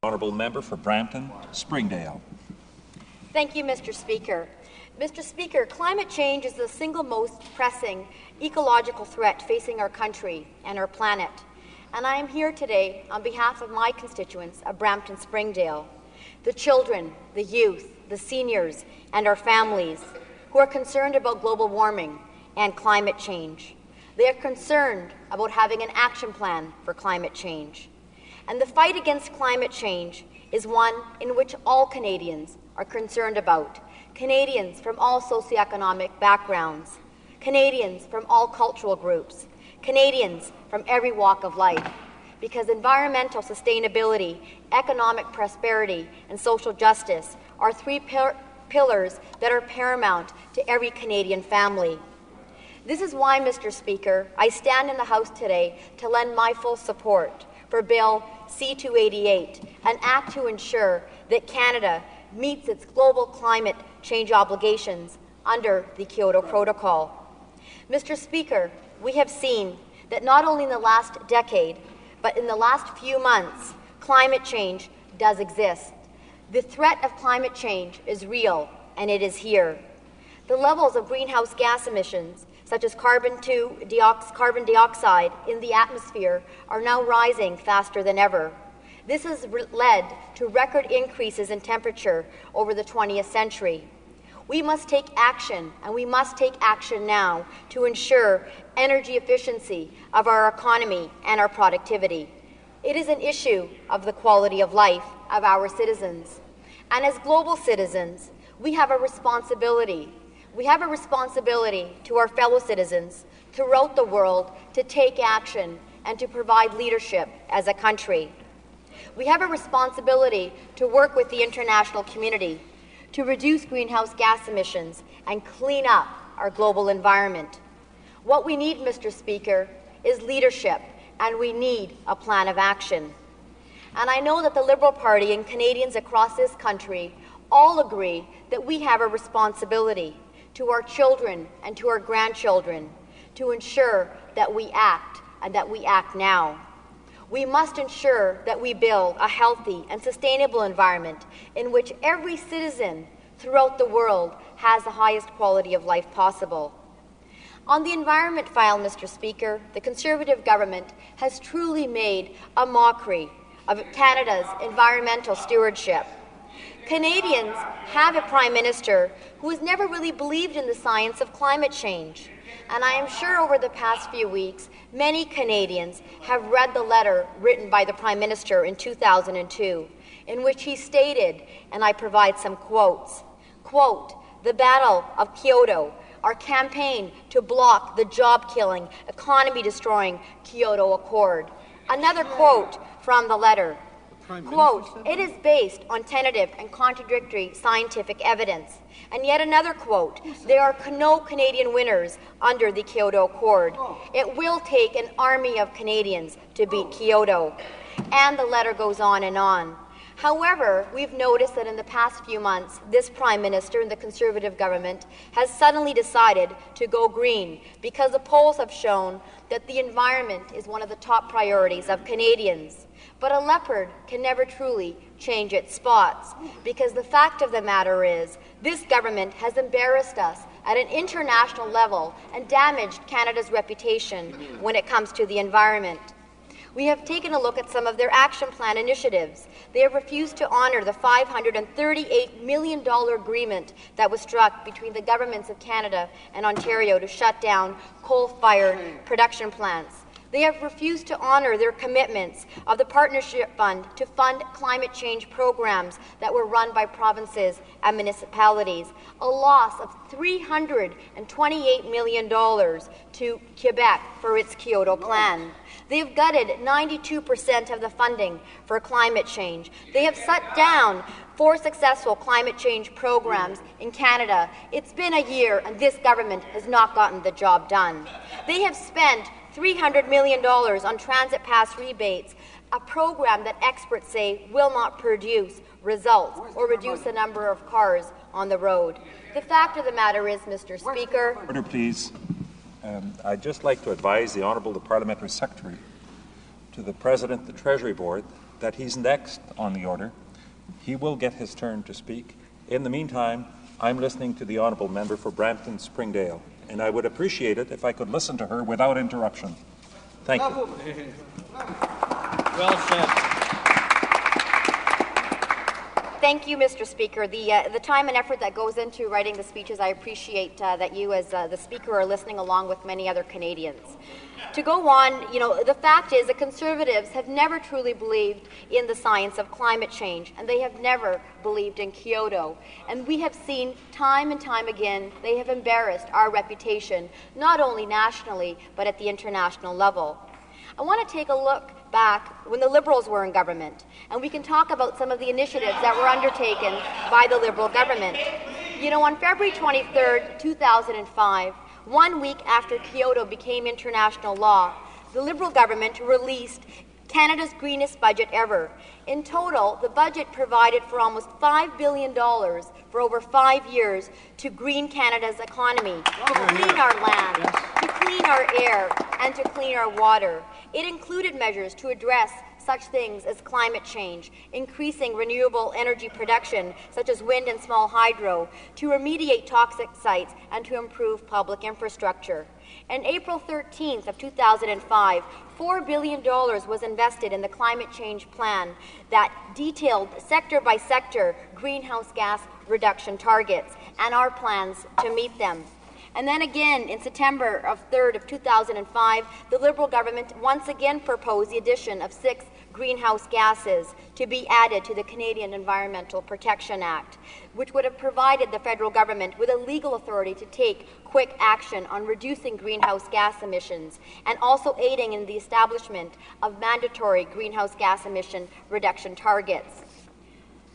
Honourable Member for Brampton, Springdale. Thank you, Mr. Speaker. Mr. Speaker, climate change is the single most pressing ecological threat facing our country and our planet. And I am here today on behalf of my constituents of Brampton, Springdale, the children, the youth, the seniors, and our families who are concerned about global warming and climate change. They are concerned about having an action plan for climate change. And the fight against climate change is one in which all Canadians are concerned about. Canadians from all socioeconomic backgrounds, Canadians from all cultural groups, Canadians from every walk of life, because environmental sustainability, economic prosperity, and social justice are three pillars that are paramount to every Canadian family. This is why, Mr. Speaker, I stand in the House today to lend my full support for Bill C-288, an act to ensure that Canada meets its global climate change obligations under the Kyoto Protocol. Mr. Speaker, we have seen that not only in the last decade, but in the last few months, climate change does exist. The threat of climate change is real, and it is here. The levels of greenhouse gas emissions, such as carbon dioxide in the atmosphere, are now rising faster than ever. This has led to record increases in temperature over the 20th century. We must take action, and we must take action now to ensure energy efficiency of our economy and our productivity. It is an issue of the quality of life of our citizens. And as global citizens, we have a responsibility. We have a responsibility to our fellow citizens throughout the world to take action and to provide leadership as a country. We have a responsibility to work with the international community to reduce greenhouse gas emissions and clean up our global environment. What we need, Mr. Speaker, is leadership, and we need a plan of action. And I know that the Liberal Party and Canadians across this country all agree that we have a responsibility to our children and to our grandchildren to ensure that we act, and that we act now. We must ensure that we build a healthy and sustainable environment in which every citizen throughout the world has the highest quality of life possible. On the environment file, Mr. Speaker, the Conservative government has truly made a mockery of Canada's environmental stewardship. Canadians have a Prime Minister who has never really believed in the science of climate change. And I am sure over the past few weeks, many Canadians have read the letter written by the Prime Minister in 2002, in which he stated, and I provide some quotes, quote, "The Battle of Kyoto, our campaign to block the job-killing, economy-destroying Kyoto Accord." Another quote from the letter, quote, "It is based on tentative and contradictory scientific evidence." And yet another quote, "There are no Canadian winners under the Kyoto Accord. It will take an army of Canadians to beat Kyoto." And the letter goes on and on. However, we've noticed that in the past few months, this Prime Minister and the Conservative government has suddenly decided to go green because the polls have shown that the environment is one of the top priorities of Canadians. But a leopard can never truly change its spots, because the fact of the matter is this government has embarrassed us at an international level and damaged Canada's reputation when it comes to the environment. We have taken a look at some of their action plan initiatives. They have refused to honour the $538 million agreement that was struck between the governments of Canada and Ontario to shut down coal-fired production plants. They have refused to honour their commitments of the Partnership Fund to fund climate change programs that were run by provinces and municipalities, a loss of $328 million to Quebec for its Kyoto plan. They have gutted 92% of the funding for climate change. They have shut down 4 successful climate change programs in Canada. It's been a year, and this government has not gotten the job done. They have spent $300 million on transit pass rebates, a program that experts say will not produce results or reduce the number of cars on the road. The fact of the matter is, Mr. Speaker— Order, please. I'd just like to advise the Honourable the Parliamentary Secretary to the President, the Treasury Board, that he's next on the order. He will get his turn to speak. In the meantime, I'm listening to the honourable member for Brampton Springdale, and I would appreciate it if I could listen to her without interruption. Thank you. Well said. Thank you, Mr. Speaker. The time and effort that goes into writing the speeches, I appreciate that you as the Speaker are listening along with many other Canadians. To go on, the fact is that Conservatives have never truly believed in the science of climate change, and they have never believed in Kyoto. And we have seen time and time again they have embarrassed our reputation, not only nationally, but at the international level. I want to take a look back when the Liberals were in government, and we can talk about some of the initiatives that were undertaken by the Liberal government. On February 23rd, 2005, 1 week after Kyoto became international law, the Liberal government released Canada's greenest budget ever. In total, the budget provided for almost $5 billion for over 5 years to green Canada's economy, to clean our land, to clean our air, and to clean our water. It included measures to address such things as climate change, increasing renewable energy production, such as wind and small hydro, to remediate toxic sites, and to improve public infrastructure. On April 13th of 2005, $4 billion was invested in the climate change plan that detailed sector-by-sector greenhouse gas reduction targets and our plans to meet them. And then again, in September 3rd of 2005, the Liberal government once again proposed the addition of 6 greenhouse gases to be added to the Canadian Environmental Protection Act, which would have provided the federal government with a legal authority to take quick action on reducing greenhouse gas emissions and also aiding in the establishment of mandatory greenhouse gas emission reduction targets.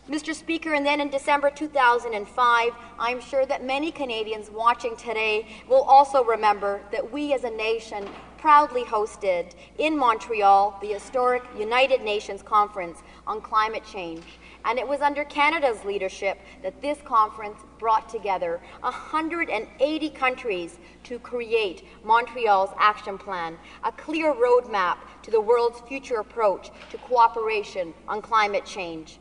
Mr. Speaker, and then in December 2005, I'm sure that many Canadians watching today will also remember that we as a nation proudly hosted in Montreal the historic United Nations Conference on Climate Change. And it was under Canada's leadership that this conference brought together 180 countries to create Montreal's action plan, a clear roadmap to the world's future approach to cooperation on climate change.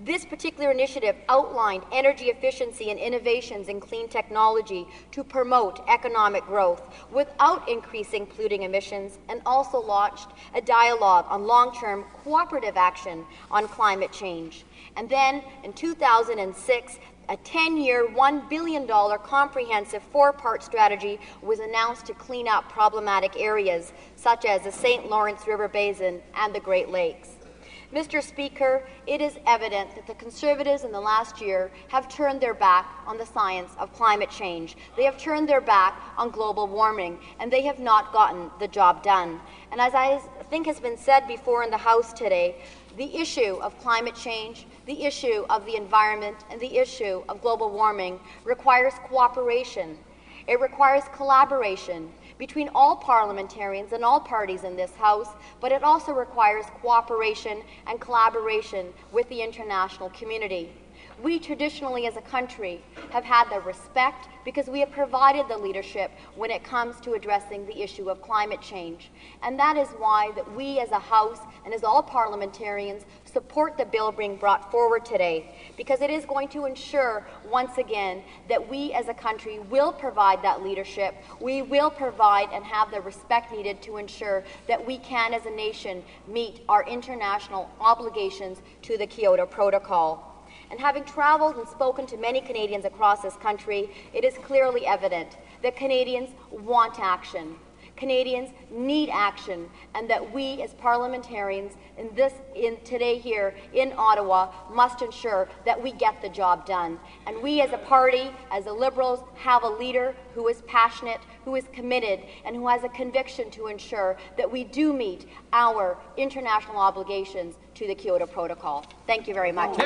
This particular initiative outlined energy efficiency and innovations in clean technology to promote economic growth without increasing polluting emissions, and also launched a dialogue on long-term cooperative action on climate change. And then in 2006, a 10-year, $1 billion comprehensive 4-part strategy was announced to clean up problematic areas such as the St. Lawrence River Basin and the Great Lakes. Mr. Speaker, it is evident that the Conservatives in the last year have turned their back on the science of climate change. They have turned their back on global warming, and they have not gotten the job done. And as I think has been said before in the House today, the issue of climate change, the issue of the environment, and the issue of global warming requires cooperation. It requires collaboration between all parliamentarians and all parties in this House, but it also requires cooperation and collaboration with the international community. We traditionally as a country have had the respect because we have provided the leadership when it comes to addressing the issue of climate change. And that is why that we as a House and as all parliamentarians support the bill being brought forward today, because it is going to ensure once again that we as a country will provide that leadership. We will provide and have the respect needed to ensure that we can as a nation meet our international obligations to the Kyoto Protocol. And having traveled and spoken to many Canadians across this country, it is clearly evident that Canadians want action. Canadians need action, and that we as parliamentarians today here in Ottawa must ensure that we get the job done. And we as a party, as the Liberals, have a leader who is passionate, who is committed, and who has a conviction to ensure that we do meet our international obligations to the Kyoto Protocol. Thank you very much.